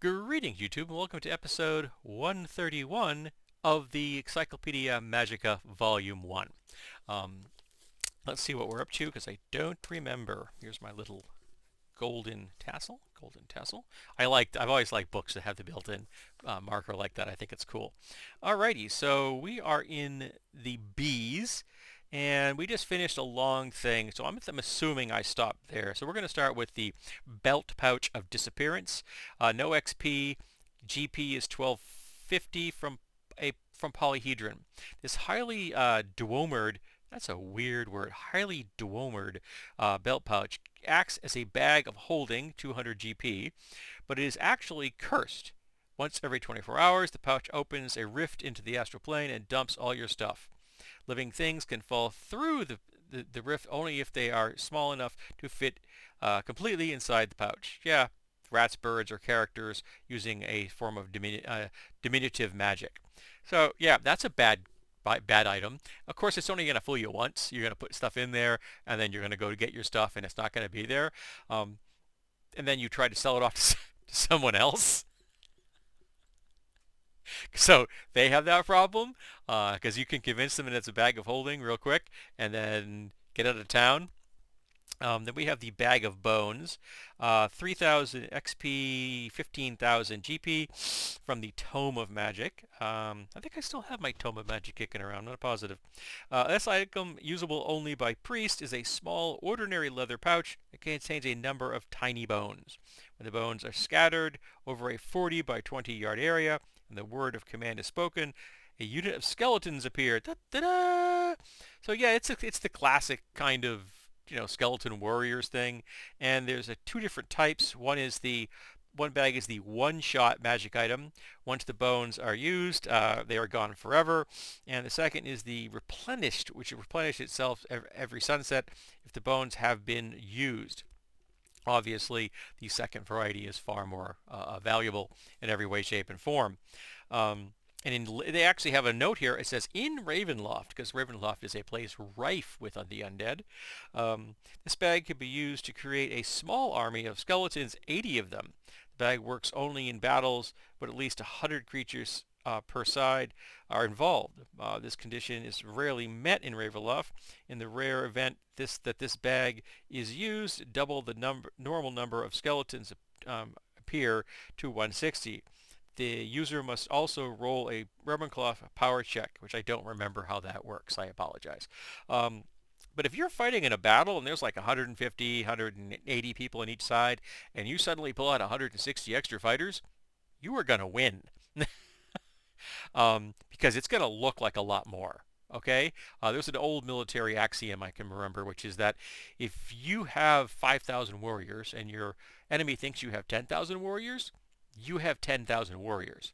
Greetings, YouTube, and welcome to episode 131 of the Encyclopedia Magica Volume 1. Um, let's see what we're up to, because I don't remember. Here's my little golden tassel. I've always liked books that have the built-in marker like that. I think it's cool. Alrighty, so we are in the bees, and we just finished a long thing, so I'm assuming I stopped there. So we're going to start with the belt pouch of disappearance. No XP. GP is 1250 from polyhedron. This highly duomered, that's a weird word, highly duomered belt pouch acts as a bag of holding, 200 GP, but it is actually cursed. Once every 24 hours, the pouch opens a rift into the astral plane and dumps all your stuff. Living things can fall through the rift only if they are small enough to fit completely inside the pouch. Yeah, rats, birds, or characters using a form of diminutive magic. So yeah, that's a bad item. Of course, it's only going to fool you once. You're going to put stuff in there, and then you're going to go to get your stuff, and it's not going to be there. Um, and then you try to sell it off to someone else. So they have that problem because you can convince them that it's a bag of holding real quick and then get out of town. Then we have the Bag of Bones, 3,000 XP, 15,000 GP from the Tome of Magic. I think I still have my Tome of Magic kicking around, not positive. This item, usable only by priest, is a small, ordinary leather pouch that contains a number of tiny bones. When the bones are scattered over a 40 by 20 yard area and the word of command is spoken, a unit of skeletons appear. Da, da, da! So yeah, it's the classic kind of skeleton warriors thing, and there's two different types. One bag is the one-shot magic item. Once the bones are used, they are gone forever. And the second is the replenished, which replenishes itself every sunset if the bones have been used. Obviously, the second variety is far more valuable in every way, shape, and form. They actually have a note here. It says, in Ravenloft, because Ravenloft is a place rife with the undead. This bag could be used to create a small army of skeletons, 80 of them. The bag works only in battles, but at least 100 creatures per side are involved. This condition is rarely met in Ravenloft. In the rare event that this bag is used, double the normal number of skeletons appear to 160. The user must also roll a Ravenclaw power check, which I don't remember how that works. I apologize. But if you're fighting in a battle and there's like 150, 180 people on each side, and you suddenly pull out 160 extra fighters, you are going to win. Because it's going to look like a lot more. Okay? There's an old military axiom I can remember, which is that if you have 5,000 warriors and your enemy thinks you have 10,000 warriors, you have 10,000 warriors.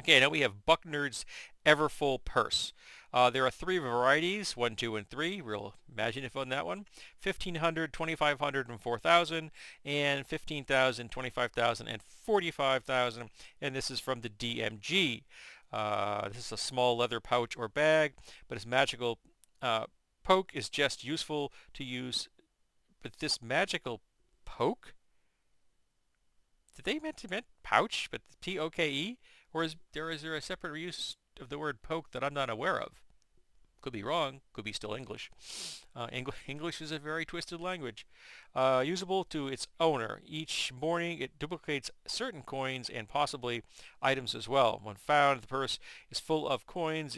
Okay, now we have Bucknerd's Everfull Purse. There are three varieties, 1, 2, and 3. Real imaginative on that one. 1,500, 2,500, and 4,000, and 15,000, 25,000, and 45,000. And this is from the DMG. This is a small leather pouch or bag, but its magical poke is just useful to use. But this magical poke? Did they meant pouch, but P-O-K-E? Or is there a separate use of the word poke that I'm not aware of? Could be wrong. Could be still English. English is a very twisted language. Usable to its owner. Each morning it duplicates certain coins and possibly items as well. When found, the purse is full of coins,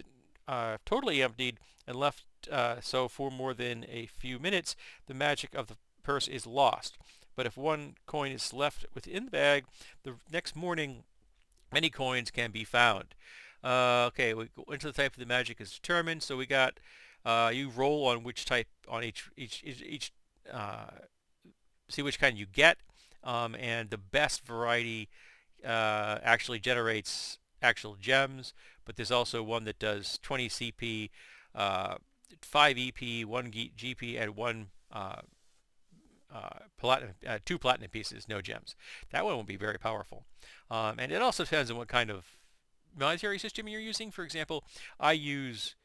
totally emptied and left so for more than a few minutes, the magic of the purse is lost. But if one coin is left within the bag, the next morning many coins can be found. Okay, we go into the type of the magic is determined. So we got you roll on which type on each see which kind you get, and the best variety actually generates actual gems. But there's also one that does 20 CP, 5 EP, 1 GP, and 1 2 platinum pieces, no gems. That one will be very powerful. And it also depends on what kind of military system you're using. For example, I use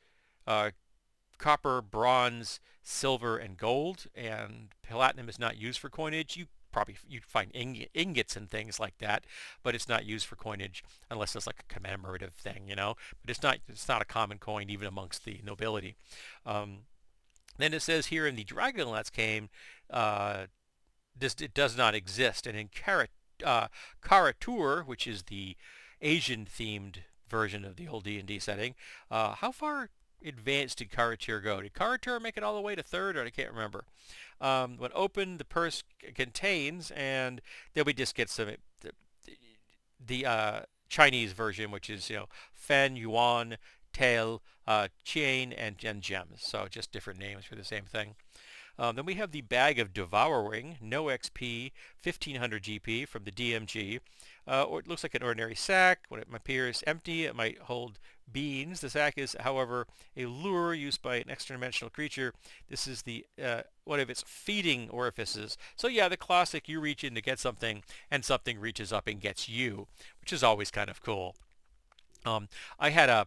copper, bronze, silver, and gold, and platinum is not used for coinage. You probably you'd find ingots and things like that, but it's not used for coinage unless it's like a commemorative thing, you know. But it's not a common coin even amongst the nobility. Um, then it says here in the Dragonlance game, uh, it does not exist, and in Karatur, which is the Asian-themed version of the old D&D setting, how far advanced did Karatur go? Did Karatur make it all the way to third, or I can't remember. When opened, the purse contains, and then we just get the Chinese version, which is Fen, Yuan, Tael, Chain, and gems. So just different names for the same thing. Then we have the Bag of Devouring, no XP, 1500 GP from the DMG. Or it looks like an ordinary sack. When it appears empty, it might hold beans. The sack is, however, a lure used by an extra-dimensional creature. This is the one of its feeding orifices. So yeah, the classic, you reach in to get something, and something reaches up and gets you, which is always kind of cool. I had uh,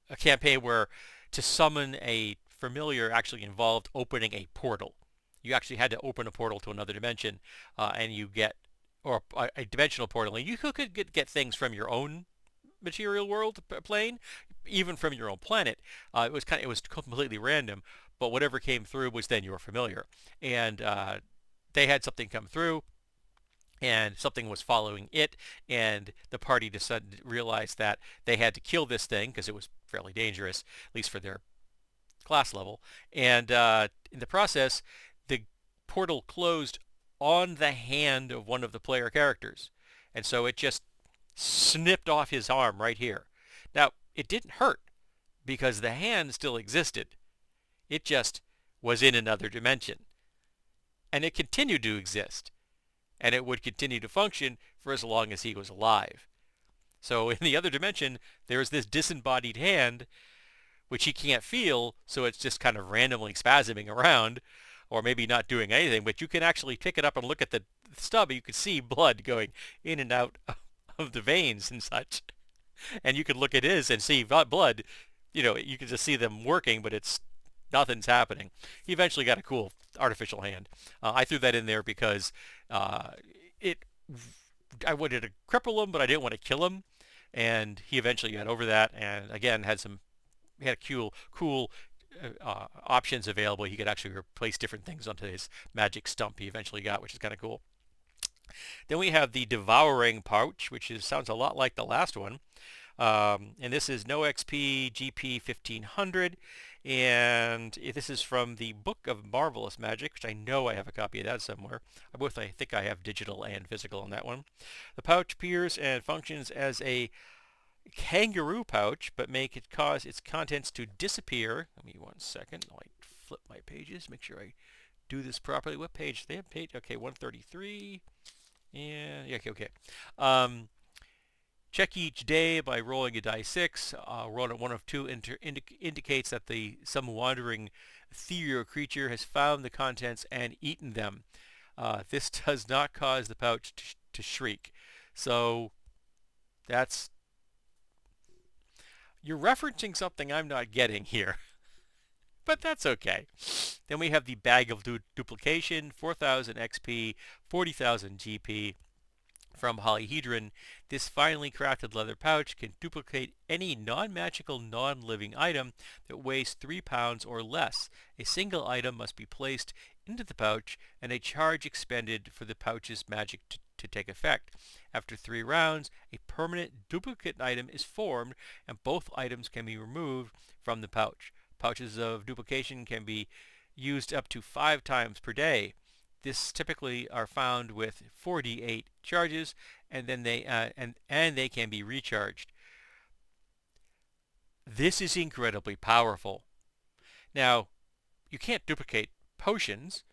a campaign where to summon a familiar actually involved opening a portal. You actually had to open a portal to another dimension, and you get, or a dimensional portal, and you could get things from your own material world plane, even from your own planet. It was completely random, but whatever came through was then your familiar, and they had something come through, and something was following it, and the party realized that they had to kill this thing because it was fairly dangerous, at least for their class level. And in the process, the portal closed on the hand of one of the player characters. And so it just snipped off his arm right here. Now, it didn't hurt because the hand still existed. It just was in another dimension. And it continued to exist. And it would continue to function for as long as he was alive. So in the other dimension, there's this disembodied hand which he can't feel, so it's just kind of randomly spasming around, or maybe not doing anything, but you can actually pick it up and look at the stub, and you can see blood going in and out of the veins and such. And you can look at his and see blood, you can just see them working, but nothing's happening. He eventually got a cool artificial hand. I threw that in there because I wanted to cripple him, but I didn't want to kill him, and he eventually got over that, and again had cool options available. He could actually replace different things onto his magic stump he eventually got, which is kind of cool. Then we have the Devouring Pouch, which sounds a lot like the last one. And this is no XP, GP 1500. And this is from the Book of Marvelous Magic, which I know I have a copy of that somewhere. I think I have digital and physical on that one. The pouch appears and functions as a kangaroo pouch, but make it cause its contents to disappear. Give me 1 second. I'll flip my pages, make sure I do this properly. What page? They have page. Okay, 133. Yeah. Okay. Check each day by rolling a die 6. Roll at 1 of 2 indicates that some wandering ethereal creature has found the contents and eaten them. This does not cause the pouch to shriek. So that's... You're referencing something I'm not getting here. But that's okay. Then we have the Bag of Duplication, 4,000 XP, 40,000 GP from Polyhedron. This finely crafted leather pouch can duplicate any non-magical, non-living item that weighs 3 pounds or less. A single item must be placed into the pouch and a charge expended for the pouch's magic to take effect. After 3 rounds, a permanent duplicate item is formed and both items can be removed from the pouch. Pouches of duplication can be used up to 5 times per day. This typically are found with 48 charges, and then they can be recharged. This is incredibly powerful. Now, you can't duplicate potions,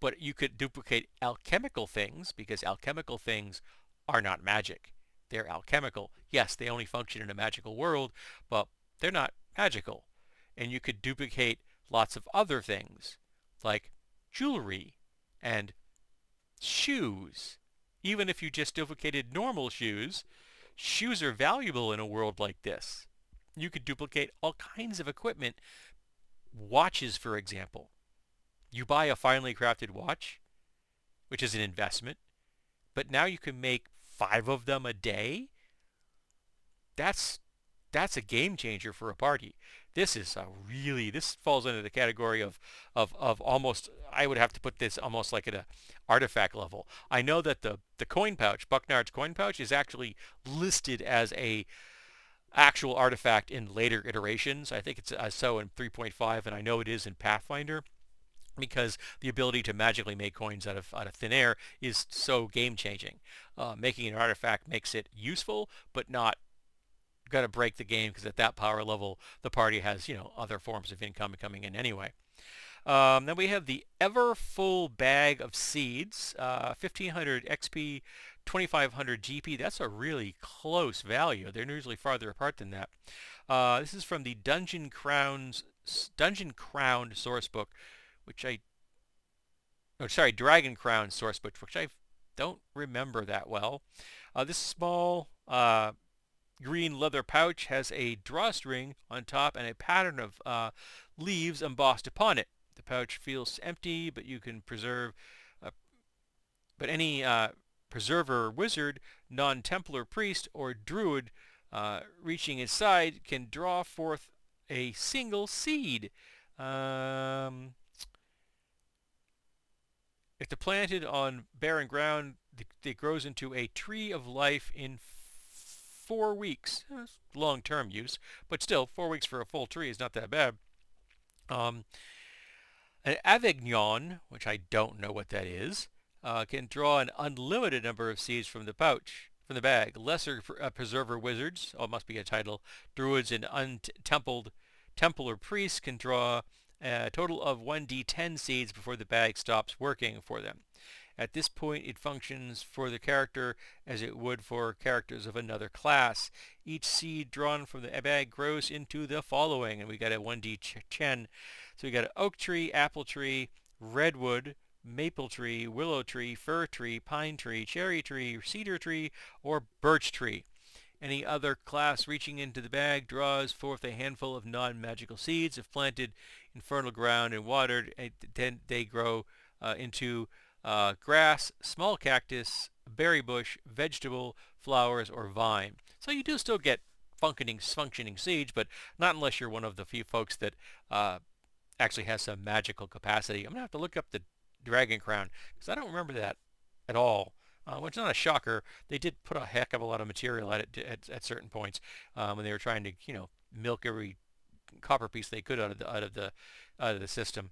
but you could duplicate alchemical things, because alchemical things are not magic. They're alchemical. Yes, they only function in a magical world, but they're not magical. And you could duplicate lots of other things, like jewelry and shoes. Even if you just duplicated normal shoes, shoes are valuable in a world like this. You could duplicate all kinds of equipment. Watches, for example. You buy a finely crafted watch, which is an investment. But now you can make 5 of them a day. That's that's a game changer for a party. This falls under the category of almost, I would have to put this almost like at a artifact level. I know that the coin pouch, Bucknard's coin pouch, is actually listed as a actual artifact in later iterations. I think it's so in 3.5, and I know it is in Pathfinder, because the ability to magically make coins out of thin air is so game changing. Making an artifact makes it useful, but not going to break the game, because at that power level, the party has other forms of income coming in anyway. Then we have the Ever Full Bag of Seeds, 1500 XP, 2500 GP. That's a really close value. They're usually farther apart than that. This is from the Dungeon Crowned Sourcebook, which Dragon Crown Sourcebook, which I don't remember that well. This small green leather pouch has a drawstring on top and a pattern of leaves embossed upon it. The pouch feels empty, but you can preserve. But any preserver wizard, non-Templar priest, or druid reaching inside can draw forth a single seed. If they're planted on barren ground, it grows into a tree of life in 4 weeks. Long-term use, but still, 4 weeks for a full tree is not that bad. An Avignon, which I don't know what that is, can draw an unlimited number of seeds from the bag. Lesser preserver wizards, it must be a title, druids and Templar priests can draw a total of 1d10 seeds before the bag stops working for them. At this point, it functions for the character as it would for characters of another class. Each seed drawn from the bag grows into the following, and we got a 1d10. So we got an oak tree, apple tree, redwood, maple tree, willow tree, fir tree, pine tree, cherry tree, cedar tree, or birch tree. Any other class reaching into the bag draws forth a handful of non-magical seeds. If planted in fertile ground and watered, then they grow into grass, small cactus, berry bush, vegetable, flowers, or vine. So you do still get functioning seeds, but not unless you're one of the few folks that actually has some magical capacity. I'm going to have to look up the Dragon Crown, because I don't remember that at all. Which is not a shocker. They did put a heck of a lot of material at certain points when they were trying to milk every copper piece they could out of the system.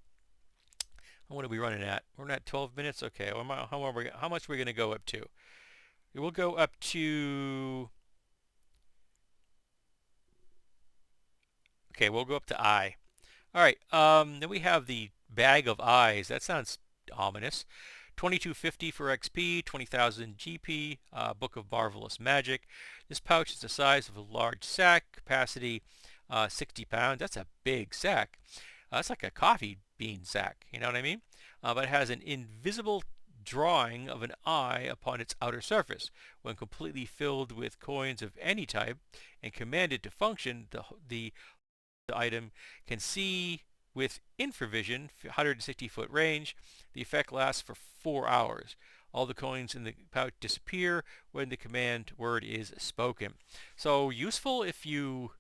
What are we running at? We're at 12 minutes. Okay. How much are we going to go up to? We'll go up to. Okay, we'll go up to I. All right. Then we have the Bag of Eyes. That sounds ominous. 2250 for XP, 20,000 GP, Book of Marvelous Magic. This pouch is the size of a large sack, capacity 60 pounds. That's a big sack. That's like a coffee bean sack, you know what I mean? But it has an invisible drawing of an eye upon its outer surface. When completely filled with coins of any type and commanded to function, the item can see with infravision, 160-foot range. The effect lasts for 4 hours. All the coins in the pouch disappear when the command word is spoken. So useful if you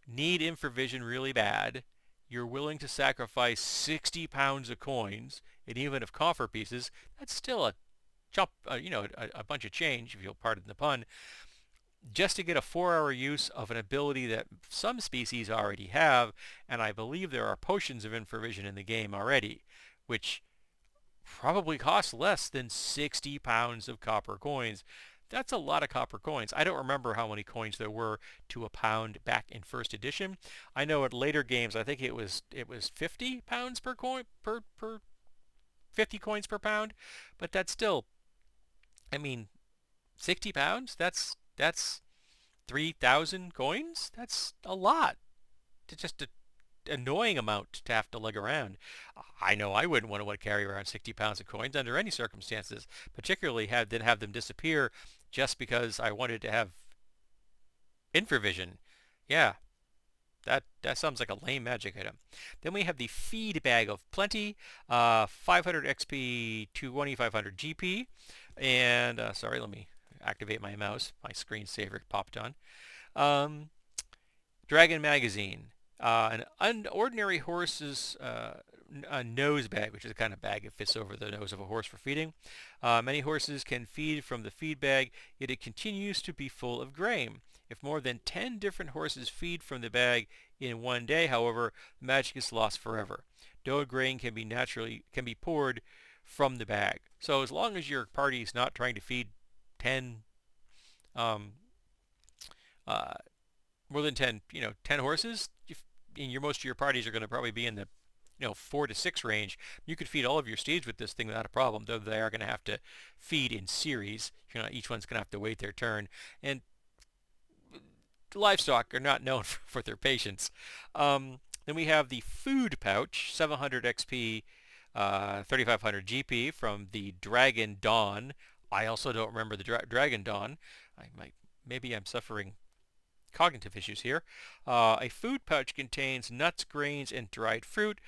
need infravision really bad, you're willing to sacrifice 60 pounds of coins, and even if coffer pieces, that's still a chop, a bunch of change, if you'll pardon the pun, just to get a 4-hour use of an ability that some species already have, and I believe there are potions of infravision in the game already, which probably cost less than 60 pounds of copper coins. That's a lot of copper coins. I don't remember how many coins there were to a pound back in first edition. I know at later games, I think it was 50 pounds per coin, per 50 coins per pound, but that's still, 60 pounds? That's 3,000 coins? That's a lot. It's just an annoying amount to have to lug around. I know I wouldn't want to carry around 60 pounds of coins under any circumstances, particularly have them disappear just because I wanted to have infravision. Yeah. That sounds like a lame magic item. Then we have the Feed Bag of Plenty, 500 XP, 2500 GP, and sorry, let me activate my mouse. My screensaver popped on. Um, Dragon Magazine, an ordinary horse's a nose bag, which is a kind of bag that fits over the nose of a horse for feeding. Many horses can feed from the feed bag, yet it continues to be full of grain. If more than 10 different horses feed from the bag in one day, however, the magic is lost forever. No grain can be poured from the bag. So as long as your party is not trying to feed 10 um, uh, more than 10, 10 horses, and most of your parties are going to probably be in the 4 to 6 range. You could feed all of your steeds with this thing without a problem, though they are going to have to feed in series. Each one's going to have to wait their turn. And livestock are not known for their patience. Then we have the food pouch, 700 XP, 3500 GP from the Dragon Dawn. I also don't remember the Dragon Dawn. Maybe I'm suffering cognitive issues here. A food pouch contains nuts, grains, and dried fruit.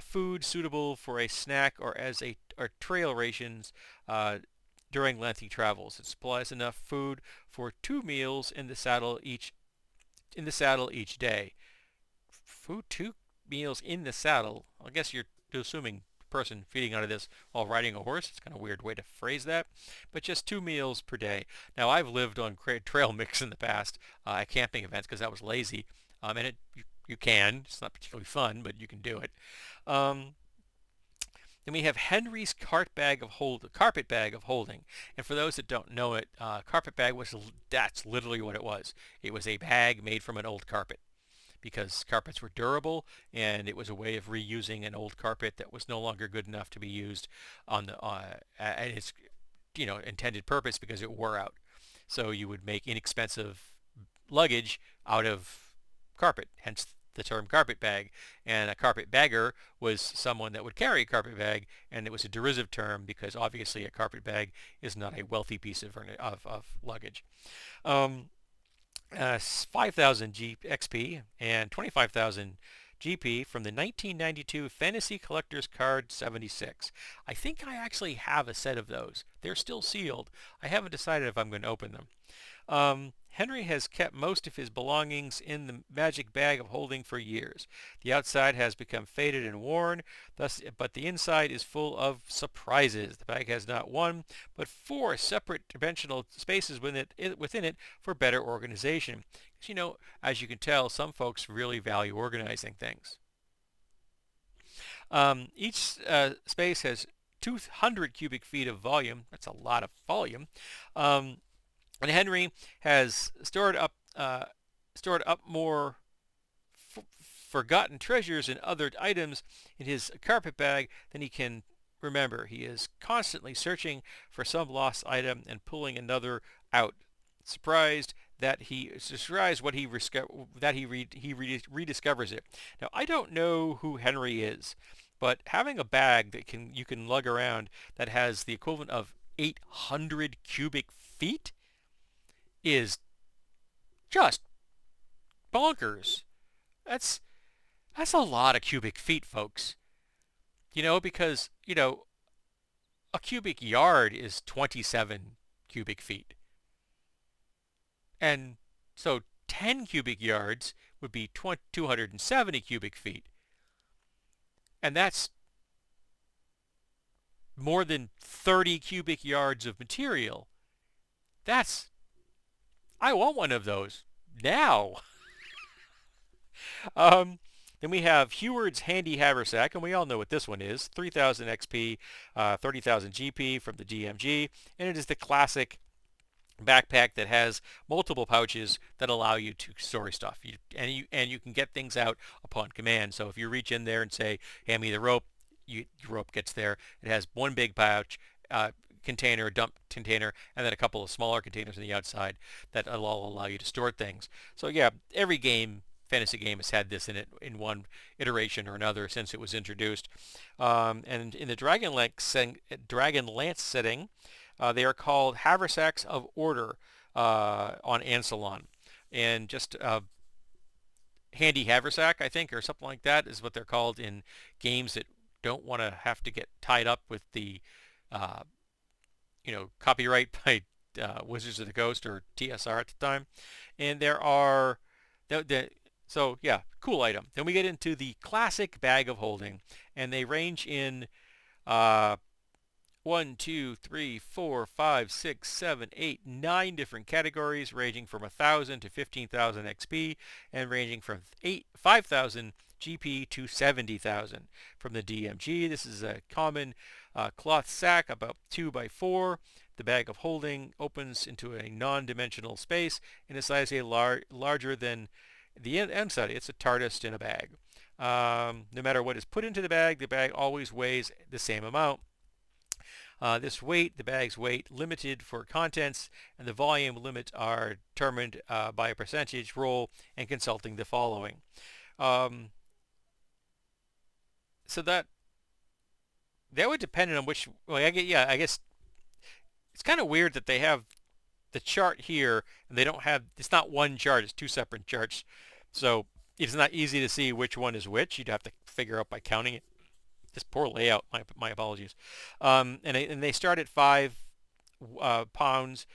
Food suitable for a snack or as or trail rations during lengthy travels. It supplies enough food for 2 meals in the saddle each day. Food 2 meals in the saddle. I guess you're assuming person feeding out of this while riding a horse. It's kind of a weird way to phrase that, but just 2 meals per day. Now, I've lived on trail mix in the past at camping events because I was lazy, and you can. It's not particularly fun, but you can do it. Um, then we have Henry's carpet bag of holding. And for those that don't know it, that's literally what it was. It was a bag made from an old carpet, because carpets were durable, and it was a way of reusing an old carpet that was no longer good enough to be used on the at its intended purpose because it wore out. So you would make inexpensive luggage out of carpet, hence the term carpet bag. And a carpet bagger was someone that would carry a carpet bag, and it was a derisive term because obviously a carpet bag is not a wealthy piece of luggage. 5,000 XP and 25,000 GP from the 1992 Fantasy Collector's Card 76. I think I actually have a set of those. They're still sealed. I haven't decided if I'm going to open them. Henry has kept most of his belongings in the magic bag of holding for years. The outside has become faded and worn, but the inside is full of surprises. The bag has not one, but 4 separate dimensional spaces within it for better organization. Because, as you can tell, some folks really value organizing things. Each space has 200 cubic feet of volume. That's a lot of volume. And Henry has stored up more forgotten treasures and other items in his carpet bag than he can remember. He is constantly searching for some lost item and pulling another out, surprised that he rediscovers it. Now, I don't know who Henry is, but having a bag that you can lug around that has the equivalent of 800 cubic feet is just bonkers. That's a lot of cubic feet, folks. Because, a cubic yard is 27 cubic feet. And so 10 cubic yards would be 270 cubic feet. And that's more than 30 cubic yards of material. I want one of those now. Then we have Heward's Handy Haversack, and we all know what this one is. 3,000 XP, 30,000 GP from the DMG, and it is the classic backpack that has multiple pouches that allow you to store stuff. You can get things out upon command. So if you reach in there and say, "Hand me the rope," your rope gets there. It has one big pouch, container, dump container, and then a couple of smaller containers on the outside that will allow you to store things. So yeah, every fantasy game has had this in it in one iteration or another since it was introduced. And in the Dragonlance setting, they are called Haversacks of Order on Ansalon. And just handy haversack, I think, or something like that is what they're called in games that don't want to have to get tied up with the uh, copyright by Wizards of the Coast or TSR at the time. And there are so yeah, cool item. Then we get into the classic bag of holding, and they range in uh, 1, 2, 3, 4, 5, 6, 7, 8, 9 different categories, ranging from 1,000 to 15,000 XP, and ranging from 5,000 GP to 70,000. From the DMG, this is a common cloth sack, about 2 by 4. The bag of holding opens into a non-dimensional space and is slightly larger than the inside. It's a TARDIS in a bag. No matter what is put into the bag always weighs the same amount. The bag's weight, limited for contents, and the volume limit are determined by a percentage roll and consulting the following. Um, so that would depend on which. Well, I guess it's kind of weird that they have the chart here and they don't have. It's not one chart; it's two separate charts. So it's not easy to see which one is which. You'd have to figure out by counting it. This poor layout. My apologies. And they start at 5 pounds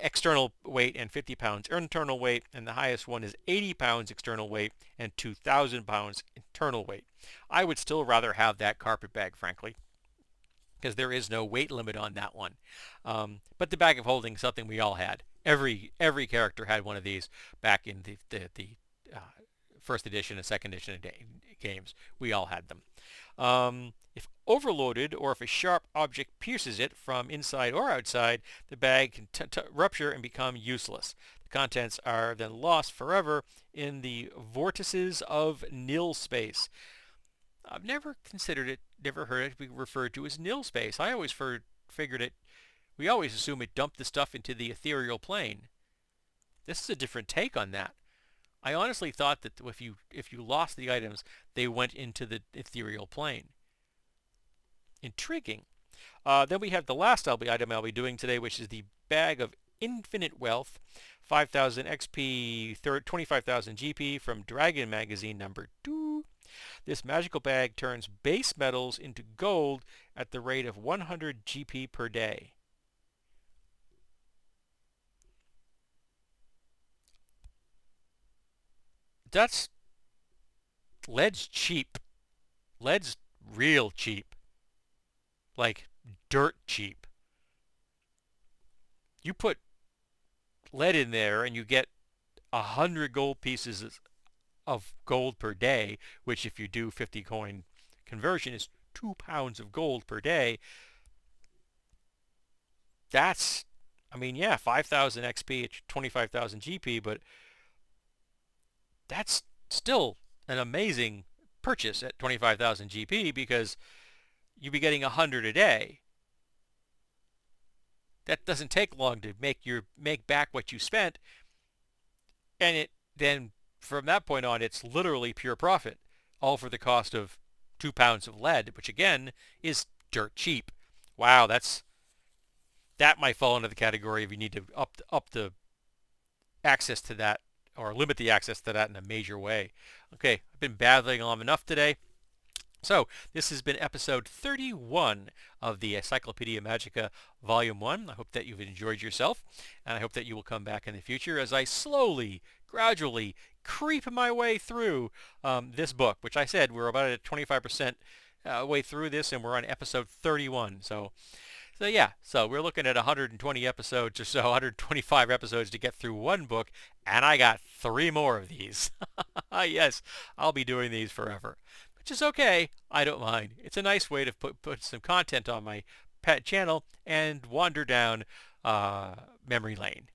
external weight and 50 pounds internal weight, and the highest one is 80 pounds external weight and 2,000 pounds internal weight. I would still rather have that carpet bag, frankly, because there is no weight limit on that one. But the bag of holding is something we all had. Every character had one of these back in the first edition and second edition games. We all had them. If overloaded, or if a sharp object pierces it from inside or outside, the bag can rupture and become useless. The contents are then lost forever in the vortices of nil space. I've never heard it be referred to as nil space. I always figured it, we always assume it dumped the stuff into the ethereal plane. This is a different take on that. I honestly thought that if you lost the items, they went into the ethereal plane. Intriguing. Then we have the last item I'll be doing today, which is the Bag of Infinite Wealth, 5,000 XP, 25,000 GP from Dragon Magazine number 2. This magical bag turns base metals into gold at the rate of 100 GP per day. Lead's cheap. Lead's real cheap. Like dirt cheap. You put lead in there and you get 100 gold pieces of gold per day, which if you do 50 coin conversion is 2 pounds of gold per day. That's, 5,000 XP at 25,000 GP, but that's still an amazing purchase at 25,000 GP because you'd be getting 100 a day. That doesn't take long to make back what you spent, and then from that point on it's literally pure profit, all for the cost of 2 pounds of lead, which again is dirt cheap. Wow, that might fall into the category if you need to up the access to that or limit the access to that in a major way. Okay, I've been babbling on enough today. So, this has been episode 31 of the Encyclopedia Magica Volume 1. I hope that you've enjoyed yourself, and I hope that you will come back in the future as I slowly, gradually creep my way through this book, which I said we're about at 25% way through this, and we're on episode 31. So we're looking at 120 episodes or so, 125 episodes to get through one book, and I got 3 more of these. Yes, I'll be doing these forever, which is okay. I don't mind. It's a nice way to put some content on my pet channel and wander down memory lane.